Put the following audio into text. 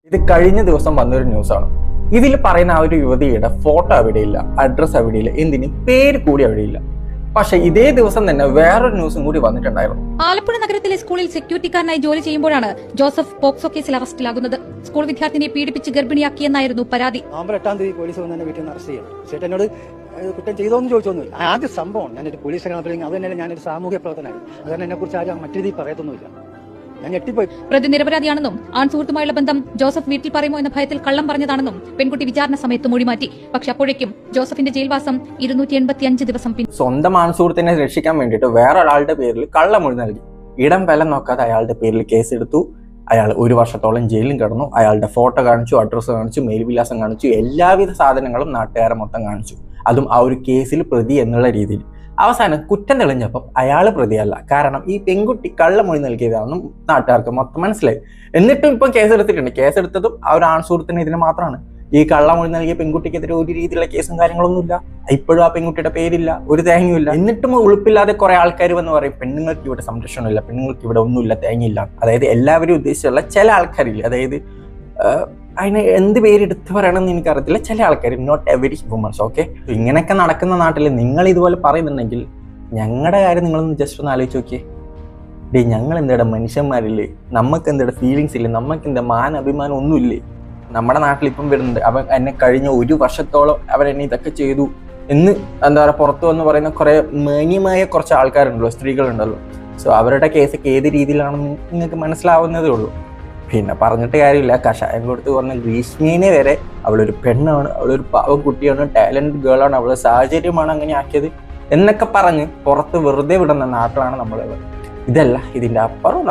ഇത് കഴിഞ്ഞ ദിവസം വന്നൊരു ന്യൂസാണ്. ഇതിൽ പറയുന്ന ആ ഒരു യുവതിയുടെ ഫോട്ടോ അവിടെയില്ല, അഡ്രസ് അവിടെയില്ല, എന്തിന് പേര് കൂടി അവിടെയില്ല. പക്ഷെ ഇതേ ദിവസം തന്നെ വേറൊരു ന്യൂസും കൂടി വന്നിട്ടുണ്ടായിരുന്നു. ആലപ്പുഴ നഗരത്തിലെ സ്കൂളിൽ സെക്യൂരിറ്റിക്കാരനായി ജോലി ചെയ്യുമ്പോഴാണ് ജോസഫ് പോക്സോ കേസിൽ അറസ്റ്റിലാകുന്നത്. സ്കൂൾ വിദ്യാർത്ഥിനിയെ പീഡിപ്പിച്ച് ഗർഭിണിയാക്കിയെന്നായിരുന്നു പരാതി. നവംബർ 8 തീയതി പോലീസ് വന്ന് എന്നെ വീട്ടിൽ നിന്ന് അറസ്റ്റ് ചെയ്തു. ചേട്ടൻ എന്നോട് കുറ്റം ചെയ്തോന്ന് ചോദിച്ചൊന്നുമില്ല. ആദ്യ സംഭവം ഞാനൊരു പോലീസ് അത് തന്നെ ഞാനൊരു സാമൂഹ്യ പ്രവർത്തനമായി. അതുകൊണ്ട് എന്നെ കുറിച്ച് ആരും മറ്റു രീതിയിൽ പറയത്തൊന്നുമില്ല. ഞാൻ ഞെട്ടിപ്പോയി. പ്രതി നിരപരാധിയാണെന്നും ആൺ സുഹൃത്തുമായുള്ള ബന്ധം ജോസഫ് വീട്ടിൽ പറയുമോ എന്ന ഭയത്തിൽ കള്ളം പറഞ്ഞതാണെന്നും പെൺകുട്ടി വിചാരണ സമയത്ത് മൊഴിമാറ്റി. പക്ഷെ അപ്പോഴേക്കും ജോസഫിന്റെ ജയിൽവാസം 285 ദിവസം സ്വന്തം ആൺ സുഹൃത്തിനെ രക്ഷിക്കാൻ വേണ്ടിയിട്ട് വേറൊരാളുടെ പേരിൽ കള്ളമൊഴി നൽകി. ഇടം വില നോക്കാതെ അയാളുടെ പേരിൽ കേസെടുത്തു. അയാൾ 1 വർഷത്തോളം ജയിലിൽ കിടന്നു. അയാളുടെ ഫോട്ടോ കാണിച്ചു, അഡ്രസ്സ് കാണിച്ചു, മേൽവിലാസം കാണിച്ചു, എല്ലാവിധ സാധനങ്ങളും നാട്ടുകാരെ മൊത്തം കാണിച്ചു. അതും ആ ഒരു കേസിൽ പ്രതി എന്നുള്ള രീതിയിൽ. അവസാനം കുറ്റം തെളിഞ്ഞപ്പം അയാൾ പ്രതിയല്ല, കാരണം ഈ പെൺകുട്ടി കള്ളമൊഴി നൽകിയതാണെന്നും നാട്ടുകാർക്ക് മൊത്തം മനസ്സിലായി. എന്നിട്ടും ഇപ്പം കേസെടുത്തിട്ടുണ്ട്. കേസെടുത്തതും ആ ഒരു ആൺ സുഹൃത്തിന് ഇതിന് മാത്രമാണ്. ഈ കള്ളമൊഴി നൽകിയ പെൺകുട്ടിക്കെതിരെ ഒരു രീതിയിലുള്ള കേസും കാര്യങ്ങളൊന്നുമില്ല. ഇപ്പോഴും ആ പെൺകുട്ടിയുടെ പേരില്ല, ഒരു തേങ്ങയില്ല. എന്നിട്ടും ഉളുപ്പില്ലാതെ കുറെ ആൾക്കാർ വന്ന് പറയും പെണ്ണുങ്ങൾക്ക് ഇവിടെ സംരക്ഷണമില്ല, പെണ്ണുങ്ങൾക്ക് ഇവിടെ ഒന്നുമില്ല, തേങ്ങയില്ല. അതായത് എല്ലാവരും ഉദ്ദേശിച്ചുള്ള ചില ആൾക്കാരില്ല, അതായത് അതിന് എന്ത് പേരെടുത്ത് പറയണമെന്ന് എനിക്കറിയത്തില്ല. ചില ആൾക്കാർ, നോട്ട് എവരി വുമൻസ്. ഓക്കെ, ഇങ്ങനെയൊക്കെ നടക്കുന്ന നാട്ടിൽ നിങ്ങൾ ഇതുപോലെ പറയുന്നുണ്ടെങ്കിൽ ഞങ്ങളുടെ കാര്യം നിങ്ങളൊന്ന് ജസ്റ്റ് ഒന്ന് ആലോചിച്ച് നോക്കിയേ. ഞങ്ങൾ എന്താ മനുഷ്യന്മാരില്ലേ? നമുക്ക് എന്താ ഫീലിങ്സ് ഇല്ലേ? നമുക്ക് എന്താ അഭിമാനം ഒന്നുമില്ലേ? നമ്മുടെ നാട്ടിൽ ഇപ്പം വരുന്നുണ്ട്, അവൻ എന്നെ കഴിഞ്ഞ 1 വർഷത്തോളം അവൻ എന്നെ ഇതൊക്കെ ചെയ്തു എന്ന് എന്താ പറയുക പുറത്തു വന്ന് പറയുന്ന കുറെ മാന്യമായ കുറച്ച് ആൾക്കാരുണ്ടല്ലോ, സ്ത്രീകളുണ്ടല്ലോ. സോ അവരുടെ കേസൊക്കെ ഏത് രീതിയിലാണെന്ന് നിങ്ങൾക്ക് മനസ്സിലാവുന്നതേ ഉള്ളൂ. പിന്നെ പറഞ്ഞിട്ട് കാര്യമില്ല, കഷായം കൊടുത്ത് പറഞ്ഞ ഗ്രീഷ്മീനെ വരെ അവളൊരു പെണ്ണാണ്, അവളൊരു പാവം കുട്ടിയാണ്, ടാലന്റ് ഗേളാണ്, അവളുടെ സാഹചര്യമാണ് അങ്ങനെ ആക്കിയത് എന്നൊക്കെ പറഞ്ഞ് പുറത്ത് വെറുതെ വിടുന്ന നാട്ടിലാണ് നമ്മളുള്ളത്. ഇതല്ല, ഇതിൻ്റെ അപ്പുറം